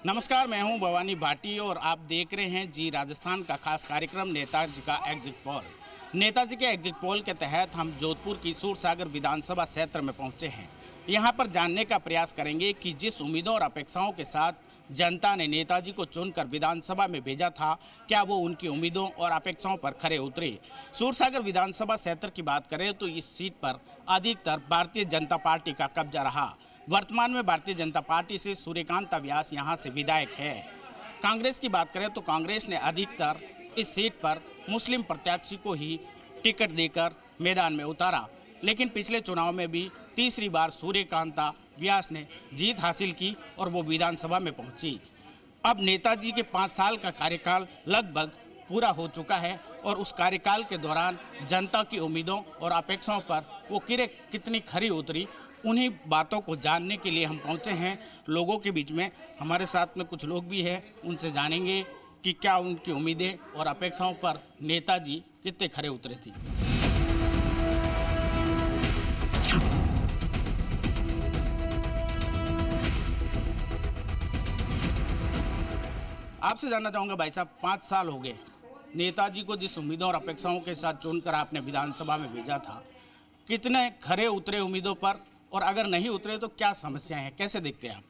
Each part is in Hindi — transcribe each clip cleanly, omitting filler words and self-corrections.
नमस्कार, मैं हूं भवानी भाटी और आप देख रहे हैं जी राजस्थान का खास कार्यक्रम नेताजी का एग्जिट पोल। नेताजी के एग्जिट पोल के तहत हम जोधपुर की सूरसागर विधानसभा क्षेत्र में पहुंचे हैं। यहां पर जानने का प्रयास करेंगे कि जिस उम्मीदों और अपेक्षाओं के साथ जनता ने नेताजी को चुनकर विधानसभा में भेजा था, क्या वो उनकी उम्मीदों और अपेक्षाओं पर खरे उतरे। सूरसागर विधानसभा क्षेत्र की बात करें तो इस सीट पर अधिकतर भारतीय जनता पार्टी का कब्जा रहा। वर्तमान में भारतीय जनता पार्टी से सूर्यकांत व्यास यहां से विधायक है। कांग्रेस की बात करें तो कांग्रेस ने अधिकतर इस सीट पर मुस्लिम प्रत्याशी को ही टिकट देकर मैदान में उतारा, लेकिन पिछले चुनाव में भी तीसरी बार सूर्यकांत व्यास ने जीत हासिल की और वो विधानसभा में पहुंची। अब नेताजी के 5 साल का कार्यकाल लगभग पूरा हो चुका है और उस कार्यकाल के दौरान जनता की उम्मीदों और अपेक्षाओं पर वो कितनी खरी उतरी, उन्हीं बातों को जानने के लिए हम पहुंचे हैं लोगों के बीच में। हमारे साथ में कुछ लोग भी हैं, उनसे जानेंगे कि क्या उनकी उम्मीदें और अपेक्षाओं पर नेताजी कितने खरे उतरे थे। आपसे जानना चाहूँगा भाई साहब, 5 साल हो गए नेताजी को जिस उम्मीदों और अपेक्षाओं के साथ चुनकर आपने विधानसभा में भेजा था, कितने खरे उतरे उम्मीदों पर, और अगर नहीं उतरे तो क्या समस्याएं हैं, कैसे देखते हैं आप?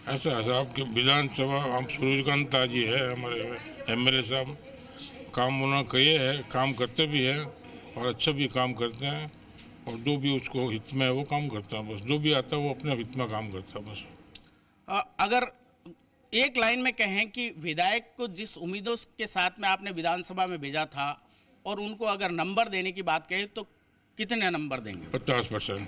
ऐसा आपके विधानसभा हम सूर्यकांत जी है, हमारे एमएलए साहब, काम उन्होंने किए हैं, काम करते भी हैं और अच्छा भी काम करते हैं, और जो भी उसको हित में है वो काम करता है। बस जो भी आता है वो अपने हित में काम करता है बस। अगर एक लाइन में कहें कि विधायक को जिस उम्मीदों के साथ में आपने विधानसभा में भेजा था और उनको अगर नंबर देने की बात कहें तो कितने नंबर देंगे? 50%।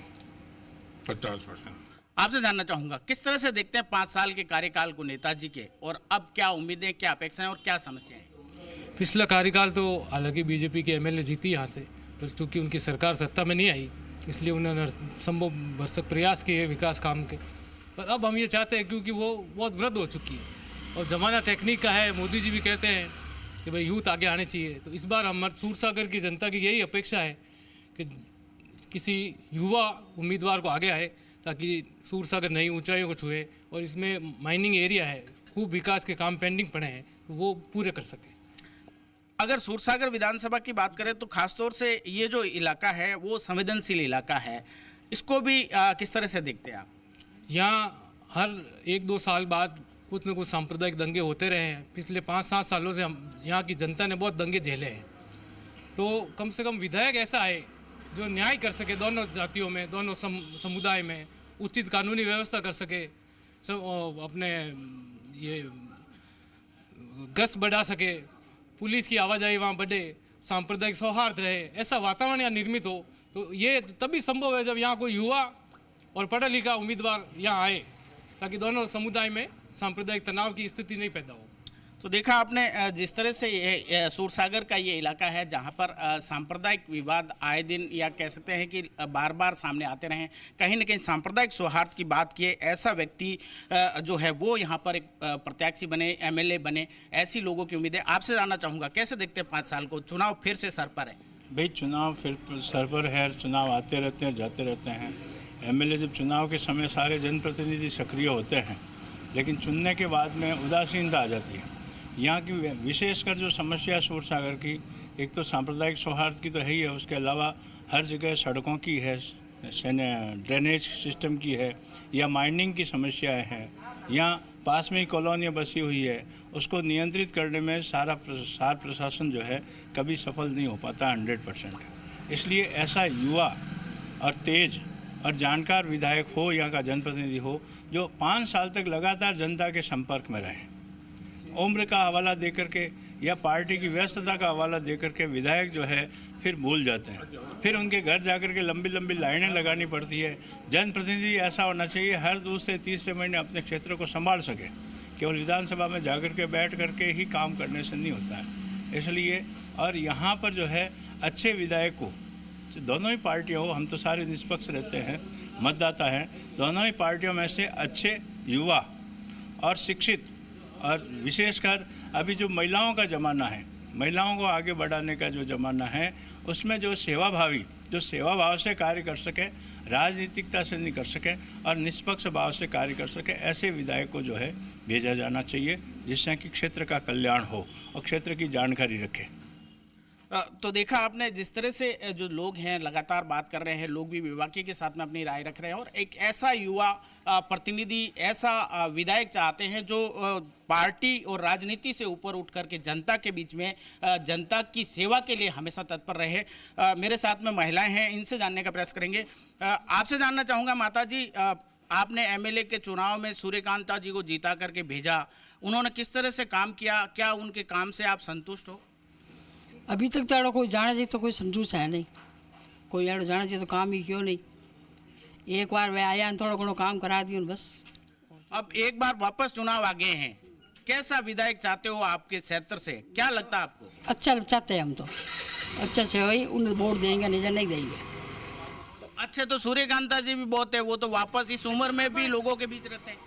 आपसे जानना चाहूंगा किस तरह से देखते हैं 5 साल के कार्यकाल को नेताजी के, और अब क्या उम्मीदें, क्या अपेक्षाएं और क्या समस्याएं? पिछला कार्यकाल तो हालांकि बीजेपी के एमएलए जीती यहाँ से, पर चूँकि उनकी सरकार सत्ता में नहीं आई इसलिए उन्होंने संभव भरसक प्रयास किए विकास काम के। पर अब हम ये चाहते हैं, क्योंकि वो बहुत वृद्ध हो चुकी है और ज़माना टेक्निक का है, मोदी जी भी कहते हैं कि भाई यूथ आगे आने चाहिए, तो इस बार हमारे सूरसागर की जनता की यही अपेक्षा है कि किसी युवा उम्मीदवार को आगे आए ताकि सूरसागर नई ऊंचाइयों को छुए, और इसमें माइनिंग एरिया है, खूब विकास के काम पेंडिंग पड़े हैं, वो पूरे कर सके। अगर सूरसागर विधानसभा की बात करें तो खासतौर से ये जो इलाका है वो संवेदनशील इलाका है, इसको भी किस तरह से देखते हैं आप? यहाँ हर 1-2 साल बाद कुछ न कुछ सांप्रदायिक दंगे होते रहे हैं। पिछले 5-7 सालों से हम यहाँ की जनता ने बहुत दंगे झेले हैं, तो कम से कम विधायक ऐसा है जो न्याय कर सके, दोनों जातियों में, दोनों समुदाय में उचित कानूनी व्यवस्था कर सके, अपने ये गश्त बढ़ा सके, पुलिस की आवाजाही वहाँ बढ़े, सांप्रदायिक सौहार्द रहे, ऐसा वातावरण यहाँ निर्मित हो। तो ये तभी संभव है जब यहाँ कोई युवा और पढ़ा लिखा उम्मीदवार यहाँ आए, ताकि दोनों समुदाय में सांप्रदायिक तनाव की स्थिति नहीं पैदा हो। तो देखा आपने जिस तरह से ये सूरसागर का ये इलाका है जहाँ पर सांप्रदायिक विवाद आए दिन, या कह सकते हैं कि बार बार सामने आते रहे, कहीं न कहीं सांप्रदायिक सौहार्द की बात किए, ऐसा व्यक्ति जो है वो यहाँ पर एक प्रत्याशी बने, एमएलए बने, ऐसी लोगों की उम्मीदें। आपसे जानना चाहूँगा कैसे देखते हैं 5 साल को? चुनाव फिर से सर पर है। भाई चुनाव फिर सर पर है, चुनाव आते रहते हैं, जाते रहते हैं। एमएलए जब चुनाव के समय सारे जनप्रतिनिधि सक्रिय होते हैं, लेकिन चुनने के बाद में उदासीनता आ जाती है। यहाँ की विशेषकर जो समस्या सूरसागर की, एक तो सांप्रदायिक सौहार्द की तो है ही है, उसके अलावा हर जगह सड़कों की है, ड्रेनेज सिस्टम की है, या माइनिंग की समस्याएं हैं। यहाँ पास में ही कॉलोनियाँ बसी हुई है, उसको नियंत्रित करने में सारा प्रशासन जो है कभी सफल नहीं हो पाता 100%। इसलिए ऐसा युवा और तेज और जानकार विधायक हो, यहाँ का जनप्रतिनिधि हो, जो 5 साल तक लगातार जनता के संपर्क में रहे। उम्र का हवाला दे करके या पार्टी की व्यस्तता का हवाला दे करके विधायक जो है फिर भूल जाते हैं, फिर उनके घर जाकर के लंबी लंबी लाइनें लगानी पड़ती है। जनप्रतिनिधि ऐसा होना चाहिए हर दूसरे तीसरे महीने अपने क्षेत्र को संभाल सके, केवल विधानसभा में जाकर के बैठ करके ही काम करने से नहीं होता है। इसलिए और यहाँ पर जो है अच्छे विधायक को, दोनों ही पार्टियों, हम तो सारे निष्पक्ष रहते हैं, मतदाता हैं, दोनों ही पार्टियों में से अच्छे युवा और शिक्षित, और विशेषकर अभी जो महिलाओं का ज़माना है, महिलाओं को आगे बढ़ाने का जो ज़माना है, उसमें जो सेवाभावी, जो सेवा भाव से कार्य कर सके, राजनीतिकता से नहीं कर सके और निष्पक्ष भाव से कार्य कर सके, ऐसे विधायक को जो है भेजा जाना चाहिए, जिससे कि क्षेत्र का कल्याण हो और क्षेत्र की जानकारी रखे। तो देखा आपने जिस तरह से जो लोग हैं लगातार बात कर रहे हैं, लोग भी विवाकी के साथ में अपनी राय रख रहे हैं और एक ऐसा युवा प्रतिनिधि, ऐसा विधायक चाहते हैं जो पार्टी और राजनीति से ऊपर उठ करके जनता के बीच में जनता की सेवा के लिए हमेशा तत्पर रहे। मेरे साथ में महिलाएं हैं, इनसे जानने का प्रयास करेंगे। आपसे जानना चाहूँगा माता जी, आपने एमएलए के चुनाव में सूर्यकांता जी को जीता करके भेजा, उन्होंने किस तरह से काम किया, क्या उनके काम से आप संतुष्ट हो? अभी तक तो कोई जाना चाहिए तो कोई संतुष्ट है नहीं, कोई अड़ो जाना चाहिए तो काम ही क्यों नहीं। एक बार वे आया थोड़ा घणो काम करा दियो बस। अब एक बार वापस चुनाव आ गए हैं, कैसा विधायक चाहते हो आपके क्षेत्र से, क्या लगता है आपको? अच्छा चाहते हैं हम तो, अच्छा से वही उन्हें वोट देंगे, नहीं देंगे। तो अच्छे तो सूर्यकांता जी भी बहुत है, वो तो वापस इस उम्र में भी लोगों के बीच रहते हैं।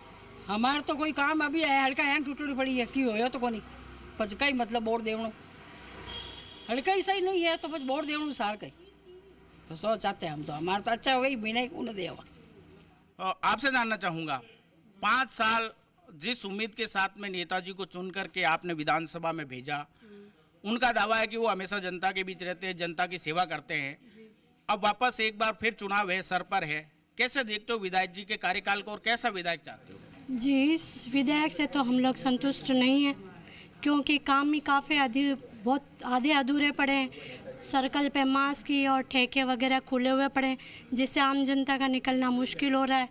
हमारा तो कोई काम अभी है, हल्का हैंग टूटी पड़ी है, क्यों हो तो कोनी पचका ही मतलब वोट देवणो, हल्का ही सही नहीं है तो बस वोट देवणो सार कहीं तो सो चाहते हैं हम तो। हमारा तो अच्छा हो गई बिना उन्हें देवा। आपसे जानना चाहूँगा, 5 साल जिस उम्मीद के साथ में नेताजी को चुन करके आपने विधानसभा में भेजा, उनका दावा है कि वो हमेशा जनता के बीच रहते हैं, जनता की सेवा करते हैं। अब वापस एक बार फिर चुनाव है, सर पर है, कैसे देखते हो विधायक जी के कार्यकाल को और कैसा विधायक चाहते हो? जी, इस विधायक से तो हम लोग संतुष्ट नहीं हैं, क्योंकि काम ही काफ़ी बहुत आधे अधूरे पड़े हैं। सर्कल पे मास्क की और ठेके वगैरह खुले हुए पड़े हैं, जिससे आम जनता का निकलना मुश्किल हो रहा है,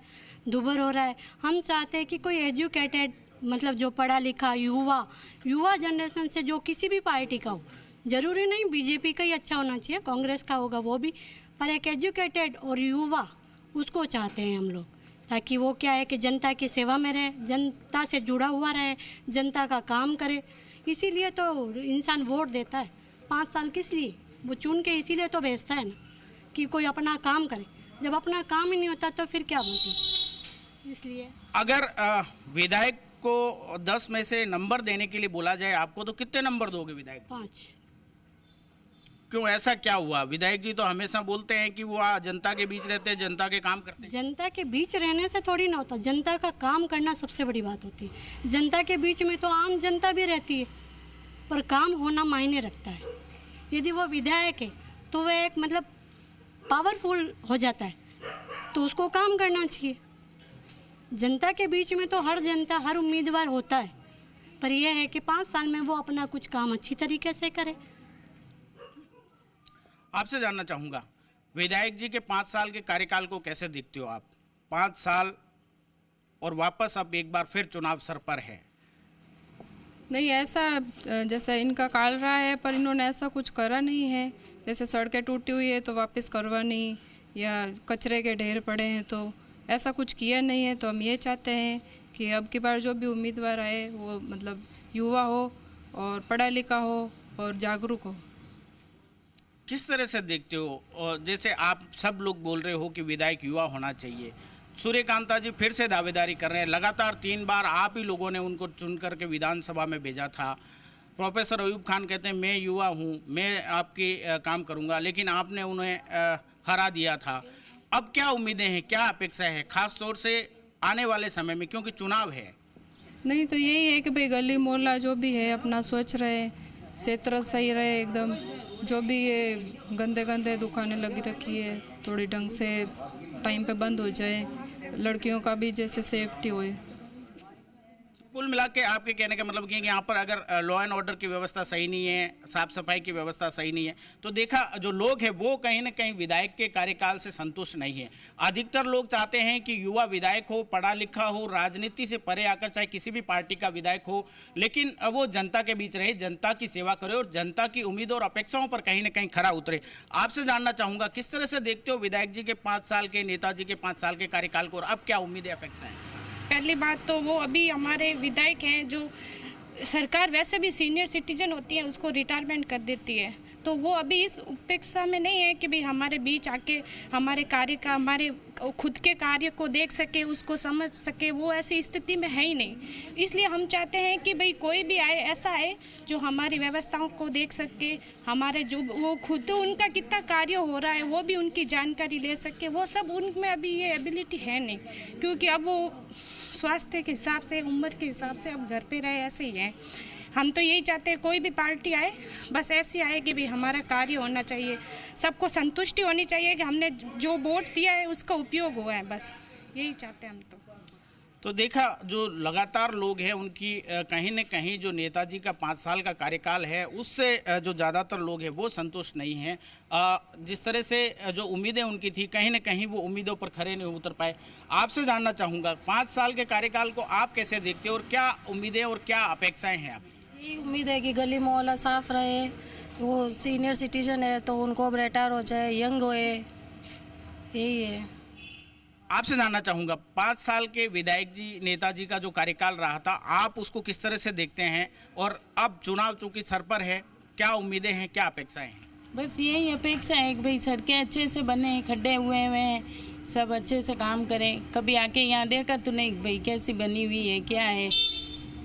दुभर हो रहा है। हम चाहते हैं कि कोई एजुकेटेड, मतलब जो पढ़ा लिखा युवा जनरेशन से, जो किसी भी पार्टी का हो, ज़रूरी नहीं बीजेपी का ही अच्छा होना चाहिए, कांग्रेस का होगा वो भी, पर एक एजुकेटेड और युवा उसको चाहते हैं हम लोग, ताकि वो क्या है कि जनता की सेवा में रहे, जनता से जुड़ा हुआ रहे, जनता का काम करे। इसीलिए तो इंसान वोट देता है। 5 साल किस लिए? वो चुन के इसीलिए तो भेजता है ना, कि कोई अपना काम करे। जब अपना काम ही नहीं होता तो फिर क्या मतलब। इसलिए अगर विधायक को 10 में से नंबर देने के लिए बोला जाए आपको, तो कितने नंबर दोगे विधायक? 5। क्यों, ऐसा क्या हुआ? विधायक जी तो हमेशा बोलते हैं कि वो जनता के बीच रहते हैं, जनता के काम करते हैं। जनता के बीच रहने से थोड़ी ना होता, जनता का काम करना सबसे बड़ी बात होती है। जनता के बीच में तो आम जनता भी रहती है, पर काम होना मायने रखता है। यदि वो विधायक है तो वह एक मतलब पावरफुल हो जाता है, तो उसको काम करना चाहिए। जनता के बीच में तो हर जनता, हर उम्मीदवार होता है, पर यह है कि 5 साल में वो अपना कुछ काम अच्छी तरीके से करे। आपसे जानना चाहूँगा, विधायक जी के 5 साल के कार्यकाल को कैसे देखते हो आप? 5 साल और वापस अब एक बार फिर चुनाव सर पर है। नहीं, ऐसा जैसा इनका काल रहा है, पर इन्होंने ऐसा कुछ करा नहीं है। जैसे सड़कें टूटी हुई है तो वापस करवानी, या कचरे के ढेर पड़े हैं तो ऐसा कुछ किया नहीं है। तो हम ये चाहते हैं कि अब की बार जो भी उम्मीदवार आए वो मतलब युवा हो और पढ़ा लिखा हो और जागरूक हो। किस तरह से देखते हो? और जैसे आप सब लोग बोल रहे हो कि विधायक युवा होना चाहिए, सूर्यकांता जी फिर से दावेदारी कर रहे हैं, लगातार 3 बार आप ही लोगों ने उनको चुन करके विधानसभा में भेजा था। प्रोफेसर अयूब खान कहते हैं मैं युवा हूं, मैं आपके काम करूंगा, लेकिन आपने उन्हें हरा दिया था। अब क्या उम्मीदें हैं, क्या अपेक्षा है, खास तौर से आने वाले समय में, क्योंकि चुनाव है? नहीं तो यही है कि भाई गली मोहल्ला जो भी है अपना स्वच्छ रहे, क्षेत्र सही रहे एकदम। जो भी ये गंदे गंदे दुकानें लगी रखी है थोड़ी ढंग से टाइम पे बंद हो जाए, लड़कियों का भी जैसे सेफ्टी होए। कुल मिला के आपके कहने का मतलब कि यहाँ पर अगर लॉ एंड ऑर्डर की व्यवस्था सही नहीं है, साफ सफाई की व्यवस्था सही नहीं है, तो देखा जो लोग हैं वो कहीं ना कहीं विधायक के कार्यकाल से संतुष्ट नहीं है। अधिकतर लोग चाहते हैं कि युवा विधायक हो, पढ़ा लिखा हो, राजनीति से परे आकर चाहे किसी भी पार्टी का विधायक हो, लेकिन वो जनता के बीच रहे, जनता की सेवा करे और जनता की उम्मीद और अपेक्षाओं पर कहीं ना कहीं खरा उतरे। आपसे जानना चाहूँगा, किस तरह से देखते हो विधायक जी के 5 साल के, नेताजी के 5 साल के कार्यकाल को, और अब क्या उम्मीदें, अपेक्षाएं? पहली बात तो वो अभी हमारे विधायक हैं, जो सरकार वैसे भी सीनियर सिटीजन होती है उसको रिटायरमेंट कर देती है, तो वो अभी इस उपेक्षा में नहीं है कि भाई हमारे बीच आके हमारे कार्य का, हमारे खुद के कार्य को देख सके, उसको समझ सके, वो ऐसी स्थिति में है ही नहीं। इसलिए हम चाहते हैं कि भाई कोई भी आए, ऐसा आए जो हमारी व्यवस्थाओं को देख सके, हमारे जो वो खुद उनका कितना कार्य हो रहा है वो भी उनकी जानकारी ले सके। वो सब उनमें अभी ये एबिलिटी है नहीं, क्योंकि अब वो स्वास्थ्य के हिसाब से, उम्र के हिसाब से अब घर पे रहे, ऐसे ही है। हम तो यही चाहते हैं कोई भी पार्टी आए बस ऐसी आए कि भाई हमारा कार्य होना चाहिए, सबको संतुष्टि होनी चाहिए कि हमने जो वोट दिया है उसका उपयोग हुआ है, बस यही चाहते हैं हम तो देखा जो लगातार लोग हैं उनकी कहीं न कहीं जो नेताजी का 5 साल का कार्यकाल है उससे जो ज़्यादातर लोग हैं वो संतुष्ट नहीं हैं। जिस तरह से जो उम्मीदें उनकी थी कहीं न कहीं वो उम्मीदों पर खरे नहीं उतर पाए। आपसे जानना चाहूँगा 5 साल के कार्यकाल को आप कैसे देखते हो और क्या उम्मीदें और क्या अपेक्षाएं हैं आपकी? यही उम्मीद है कि गली मोहल्ला साफ रहे, वो सीनियर सिटीजन है तो उनको अब रिटायर हो जाए, यंग होए, यही है। आपसे जानना चाहूँगा 5 साल के विधायक जी नेताजी का जो कार्यकाल रहा था आप उसको किस तरह से देखते हैं और अब चुनाव चूंकि सर पर है, क्या उम्मीदें हैं, क्या अपेक्षाएं हैं? बस यही अपेक्षा है कि भाई सड़कें अच्छे से बने, खड्डे हुए हैं, सब अच्छे से काम करें। कभी आके यहाँ देखा तो नहीं भाई कैसी बनी हुई है, क्या है,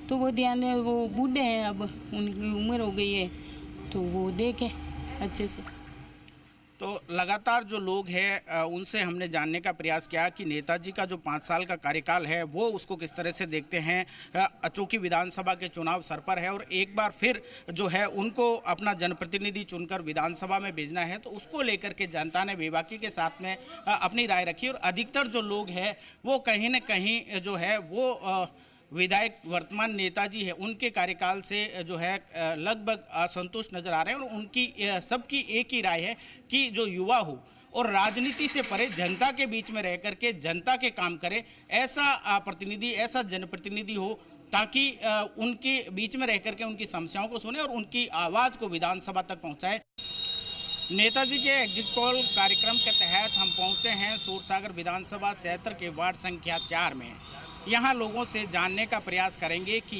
तो वो ध्यान दे। वो बूढ़े हैं, अब उनकी उम्र हो गई है तो वो देखें अच्छे से। तो लगातार जो लोग हैं उनसे हमने जानने का प्रयास किया कि नेताजी का जो 5 साल का कार्यकाल है वो उसको किस तरह से देखते हैं। चूँकि विधानसभा के चुनाव सर पर है और एक बार फिर जो है उनको अपना जनप्रतिनिधि चुनकर विधानसभा में भेजना है, तो उसको लेकर के जनता ने बेबाकी के साथ में अपनी राय रखी और अधिकतर जो लोग हैं वो कहीं न कहीं जो है वो विधायक वर्तमान नेताजी है उनके कार्यकाल से जो है लगभग असंतुष्ट नजर आ रहे हैं और उनकी सबकी एक ही राय है कि जो युवा हो और राजनीति से परे जनता के बीच में रह करके जनता के काम करे, ऐसा प्रतिनिधि, ऐसा जनप्रतिनिधि हो ताकि उनके बीच में रह करके उनकी समस्याओं को सुने और उनकी आवाज़ को विधानसभा तक पहुँचाए। नेताजी के एग्जिट पोल कार्यक्रम के तहत हम पहुँचे हैं सूरसागर विधानसभा क्षेत्र के वार्ड संख्या 4 में। यहाँ लोगों से जानने का प्रयास करेंगे कि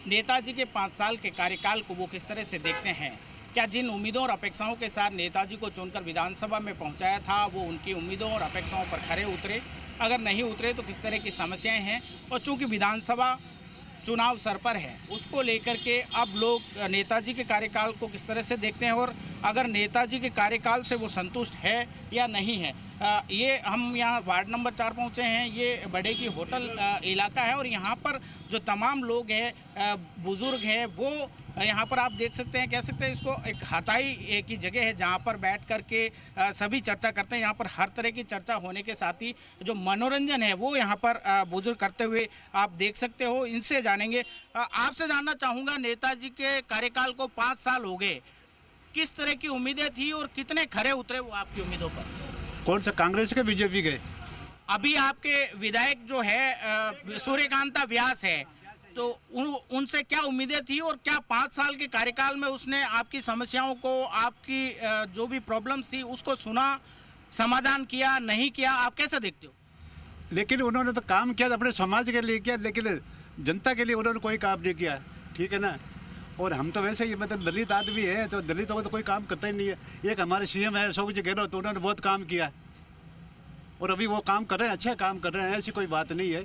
नेताजी के 5 साल के कार्यकाल को वो किस तरह से देखते हैं। क्या जिन उम्मीदों और अपेक्षाओं के साथ नेताजी को चुनकर विधानसभा में पहुंचाया था वो उनकी उम्मीदों और अपेक्षाओं पर खरे उतरे, अगर नहीं उतरे तो किस तरह की समस्याएं हैं। और चूँकि विधानसभा चुनाव सर पर है उसको लेकर के अब लोग नेताजी के कार्यकाल को किस तरह से देखते हैं और अगर नेताजी के कार्यकाल से वो संतुष्ट है या नहीं है। ये हम यहाँ वार्ड नंबर 4 पहुँचे हैं। ये बड़े की होटल इलाका है और यहाँ पर जो तमाम लोग हैं, बुज़ुर्ग हैं, वो यहाँ पर आप देख सकते हैं, कह सकते हैं इसको एक हताई की जगह है जहाँ पर बैठ कर के सभी चर्चा करते हैं। यहाँ पर हर तरह की चर्चा होने के साथ ही जो मनोरंजन है वो यहाँ पर बुजुर्ग करते हुए आप देख सकते हो। इनसे जानेंगे। आपसे जानना चाहूँगा नेताजी के कार्यकाल को 5 साल हो गए, किस तरह की उम्मीदें थी और कितने खरे उतरे वो आपकी उम्मीदों पर? कौन सा, कांग्रेस के बीजेपी के? अभी आपके विधायक जो है सूर्यकांता व्यास है, तो उनसे क्या उम्मीदें थी और क्या 5 साल के कार्यकाल में उसने आपकी समस्याओं को, आपकी जो भी प्रॉब्लम्स थी उसको सुना, समाधान किया, नहीं किया, आप कैसे देखते हो? लेकिन उन्होंने तो काम किया अपने समाज के लिए किया, लेकिन जनता के लिए उन्होंने कोई काम नहीं किया, ठीक है ना। और हम तो वैसे ही मतलब दलित आदमी है तो दलितों को तो कोई काम करता ही नहीं है। एक हमारे सीएम है अशोक जी गहलोत, तो उन्होंने बहुत काम किया और अभी वो काम कर रहे हैं, अच्छा काम कर रहे हैं, ऐसी कोई बात नहीं है।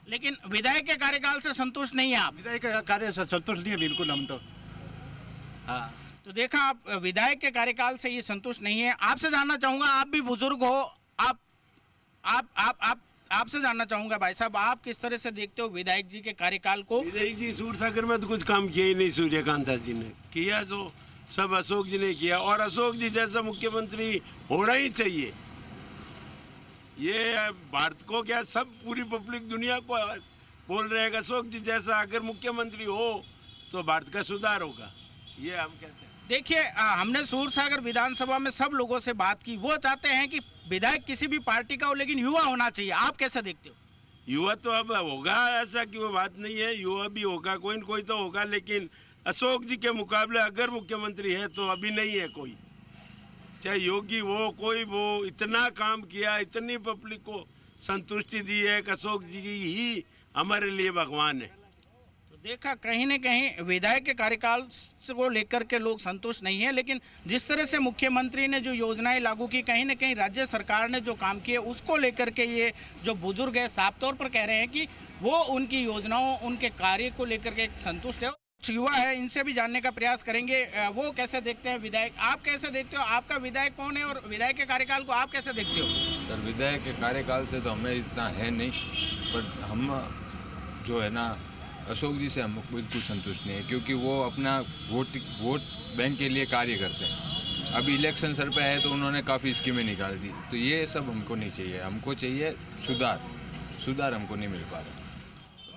लेकिन विधायक के कार्यकाल से संतुष्ट नहीं है आप? विधायक के कार्य से संतुष्ट नहीं है बिल्कुल हम तो। हाँ, तो देखा आप विधायक के कार्यकाल से ये संतुष्ट नहीं है। आपसे जानना चाहूंगा, आप भी बुजुर्ग हो, आपसे जानना चाहूंगा भाई साहब, आप किस तरह से देखते हो विधायक जी के कार्यकाल को? विधायक जी सूरसागर में तो कुछ काम किया ही नहीं, सूर्यकांता जी ने किया जो सब अशोक जी ने किया और अशोक जी जैसा मुख्यमंत्री होना ही चाहिए। ये भारत को क्या सब पूरी पब्लिक दुनिया को बोल रहे हैं कि अशोक जी जैसा अगर मुख्यमंत्री हो तो भारत का सुधार होगा, ये हम कहते हैं। देखिए, हमने सूरसागर विधानसभा में सब लोगों से बात की, वो चाहते हैं कि विधायक किसी भी पार्टी का हो लेकिन युवा होना चाहिए। आप कैसे देखते हो? युवा तो अब होगा, ऐसा कि वो बात नहीं है, युवा भी होगा, कोई न कोई तो होगा, लेकिन अशोक जी के मुकाबले अगर मुख्यमंत्री है तो अभी नहीं है कोई, चाहे योगी हो कोई वो, इतना काम किया, इतनी पब्लिक को संतुष्टि दी है कि अशोक जी ही हमारे लिए भगवान है। तो देखा कहीं न कहीं विधायक के कार्यकाल को लेकर के लोग संतुष्ट नहीं है, लेकिन जिस तरह से मुख्यमंत्री ने जो योजनाएं लागू की, कहीं न कहीं राज्य सरकार ने जो काम किए उसको लेकर के ये जो बुजुर्ग है साफ तौर पर कह रहे हैं कि वो उनकी योजनाओं, उनके कार्य को लेकर के संतुष्ट है। युवा है, इनसे भी जानने का प्रयास करेंगे वो कैसे देखते हैं विधायक। आप कैसे देखते हो, आपका विधायक कौन है और विधायक के कार्यकाल को आप कैसे देखते हो? सर, विधायक के कार्यकाल से तो हमें इतना है नहीं, पर हम जो है ना अशोक जी से हम बिल्कुल संतुष्ट नहीं है, क्योंकि वो अपना वोट बैंक के लिए कार्य करते हैं। अभी इलेक्शन सर पे है तो उन्होंने काफ़ी स्कीमें निकाल दी, तो ये सब हमको नहीं चाहिए। हमको चाहिए सुधार हमको नहीं मिल पा रहा।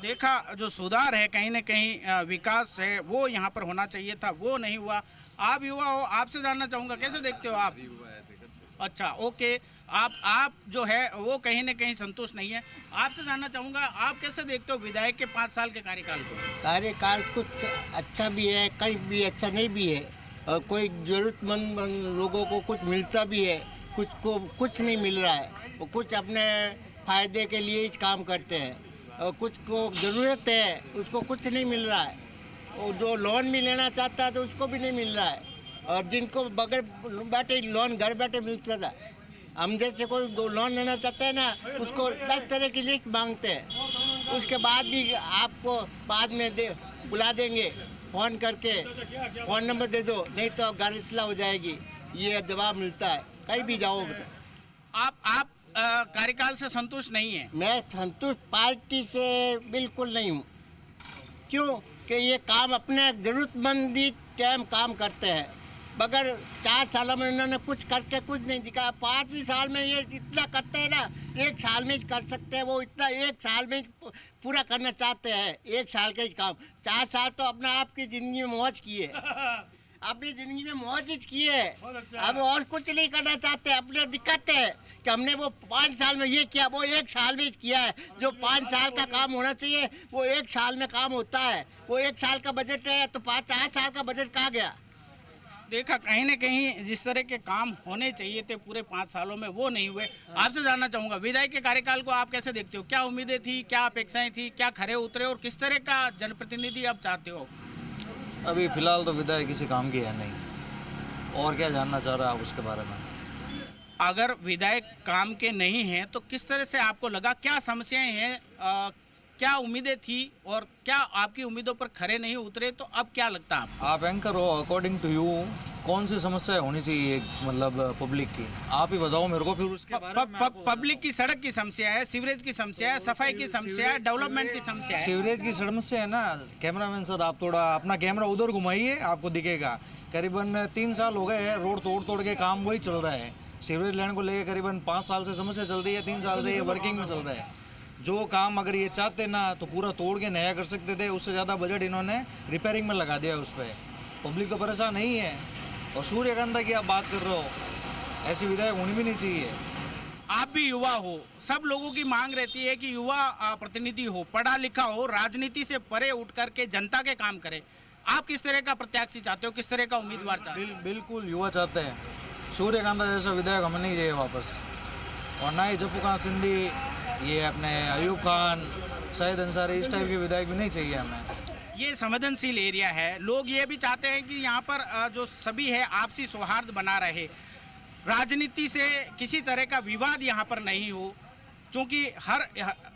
देखा जो सुधार है, कहीं न कहीं विकास है वो यहाँ पर होना चाहिए था, वो नहीं हुआ। आप युवा हो, आपसे जानना चाहूँगा कैसे देखते हो आप? अच्छा, ओके, आप जो है वो कहीं न कहीं संतुष्ट नहीं है। आपसे जानना चाहूँगा आप कैसे देखते हो विधायक के 5 साल के कार्यकाल को? कार्यकाल कुछ अच्छा भी है, कहीं भी अच्छा नहीं भी है, और कोई ज़रूरतमंद लोगों को कुछ मिलता भी है, कुछ को कुछ नहीं मिल रहा है। वो कुछ अपने फ़ायदे के लिए ही काम करते हैं, और कुछ को ज़रूरत है उसको कुछ नहीं मिल रहा है। और जो लोन भी लेना चाहता है तो उसको भी नहीं मिल रहा है, और जिनको बगैर बैठे लोन घर बैठे मिलता था, हम जैसे कोई लोन लेना चाहते हैं ना, उसको 10 तरह की लिस्ट मांगते हैं। उसके बाद भी आपको बाद में बुला देंगे फ़ोन करके, फ़ोन नंबर दे दो, नहीं तो घर इतला हो जाएगी, ये जवाब मिलता है कहीं भी जाओगे तो। आप कार्यकाल से संतुष्ट नहीं है? मैं संतुष्ट पार्टी से बिल्कुल नहीं हूँ। क्यों कि ये काम अपने ज़रूरतमंदी टाइम काम करते हैं, मगर 4 सालों में इन्होंने कुछ करके कुछ नहीं दिखाया। 5वीं साल में ये इतना करते हैं ना, 1 साल में कर सकते हैं, वो इतना 1 साल में पूरा करना चाहते हैं, 1 साल का ही काम। 4 साल तो अपना आपकी ज़िंदगी में मौज किए, अपनी ज़िंदगी में मौज किए, अब और कुछ नहीं करना चाहते। अपने दिक्कत है कि हमने वो 5 साल में ये किया, वो 1 साल में किया है। जो 5 साल का काम होना चाहिए वो 1 साल में काम होता है। वो 1 साल का बजट है तो 4 साल का बजट कहाँ गया? देखा कहीं न कहीं जिस तरह के काम होने चाहिए थे पूरे 5 सालों में वो नहीं हुए। आपसे जानना चाहूँगा विधायक के कार्यकाल को आप कैसे देखते हो? क्या उम्मीदें थी, क्या अपेक्षाएं थी, क्या खरे उतरे और किस तरह का जनप्रतिनिधि आप चाहते हो? अभी फिलहाल तो विधायक किसी काम की है नहीं, और क्या जानना चाह रहा है आप उसके बारे में? अगर विधायक काम के नहीं हैं तो किस तरह से आपको लगा, क्या समस्याएं हैं, क्या उम्मीदें थी और क्या आपकी उम्मीदों पर खरे नहीं उतरे, तो अब क्या लगता है आपको? आप एंकर हो, अकॉर्डिंग टू यू कौन सी समस्या होनी चाहिए मतलब पब्लिक की, आप ही बताओ मेरे को, फिर उसके बारे में। पब्लिक की सड़क की समस्या है, सीवरेज की समस्या है, सफाई की समस्या है, डेवलपमेंट की समस्या है। सीवरेज की समस्या है ना, कैमरामैन सर आप थोड़ा अपना कैमरा उधर घुमाइए, आपको दिखेगा। करीबन 3 साल हो गए हैं, रोड तोड़ के काम वही चल रहा है। सीवरेज लाइन को लेकर करीबन 5 साल से समस्या चल रही है, 3 साल से ये वर्किंग में चल रहा है। जो काम अगर ये चाहते ना तो पूरा तोड़ के नया कर सकते थे, उससे ज़्यादा बजट इन्होंने रिपेयरिंग में लगा दिया उस पर। पब्लिक तो परेशान नहीं है। और सूर्यकांता की आप बात कर रहे हो, ऐसी विधायक होनी भी नहीं चाहिए। आप भी युवा हो, सब लोगों की मांग रहती है कि युवा प्रतिनिधि हो, पढ़ा लिखा हो, राजनीति से परे उठ करके जनता के काम करे। आप किस तरह का प्रत्याशी चाहते हो, किस तरह का उम्मीदवार चाहते हो? बिल्कुल युवा चाहते हैं। सूर्यकांता जैसा विधायक हमें नहीं चाहिए वापस, और ना ही जप्पू सिंधी, ये अपने अयूब खान, सैयद अंसारी, इस टाइप के विधायक भी नहीं चाहिए हमें। ये संवेदनशील एरिया है, लोग ये भी चाहते हैं कि यहाँ पर जो सभी है आपसी सौहार्द बना रहे, राजनीति से किसी तरह का विवाद यहाँ पर नहीं हो, क्योंकि हर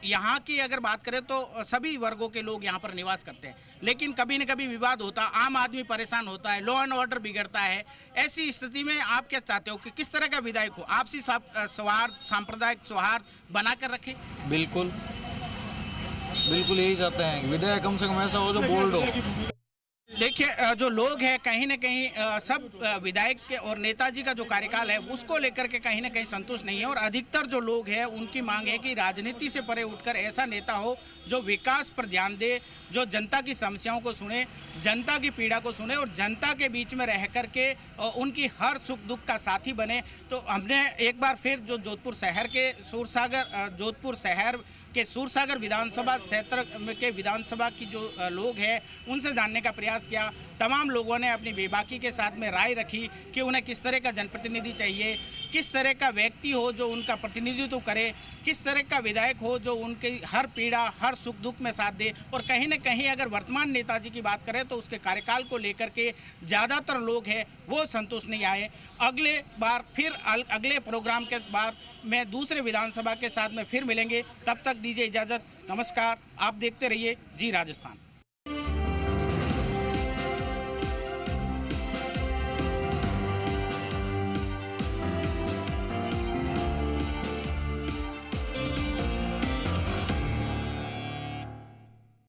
यहाँ की अगर बात करें तो सभी वर्गों के लोग यहाँ पर निवास करते हैं, लेकिन कभी न कभी विवाद होता, आम आदमी परेशान होता है, लॉ एंड ऑर्डर बिगड़ता है। ऐसी स्थिति में आप क्या चाहते हो कि किस तरह का विधायक हो, आपसी सौहार्द, सांप्रदायिक सौहार्द बनाकर रखे? बिल्कुल यही चाहते हैं, विधायक कम से कम ऐसा हो जो बोल्ड हो। देखिए जो लोग हैं कहीं न कहीं सब विधायक के और नेताजी का जो कार्यकाल है उसको लेकर के कहीं न कहीं संतुष्ट नहीं है, और अधिकतर जो लोग हैं उनकी मांग है कि राजनीति से परे उठकर ऐसा नेता हो जो विकास पर ध्यान दे, जो जनता की समस्याओं को सुने, जनता की पीड़ा को सुने और जनता के बीच में रह करके उनकी हर सुख दुख का साथी बने। तो हमने एक बार फिर जो जोधपुर शहर के सूरसागर जोधपुर शहर कि सूरसागर विधानसभा क्षेत्र के विधानसभा की जो लोग हैं उनसे जानने का प्रयास किया। तमाम लोगों ने अपनी बेबाकी के साथ में राय रखी कि उन्हें किस तरह का जनप्रतिनिधि चाहिए, किस तरह का व्यक्ति हो जो उनका प्रतिनिधित्व करे, किस तरह का विधायक हो जो उनकी हर पीड़ा हर सुख दुख में साथ दे। और कहीं न कहीं अगर वर्तमान नेताजी की बात करें तो उसके कार्यकाल को लेकर के ज़्यादातर लोग हैं वो संतुष्ट नहीं आए। अगले बार फिर अगले प्रोग्राम के बाद में दूसरे विधानसभा के साथ में फिर मिलेंगे। तब तक दीजिए इजाज़त। नमस्कार। आप देखते रहिए जी राजस्थान।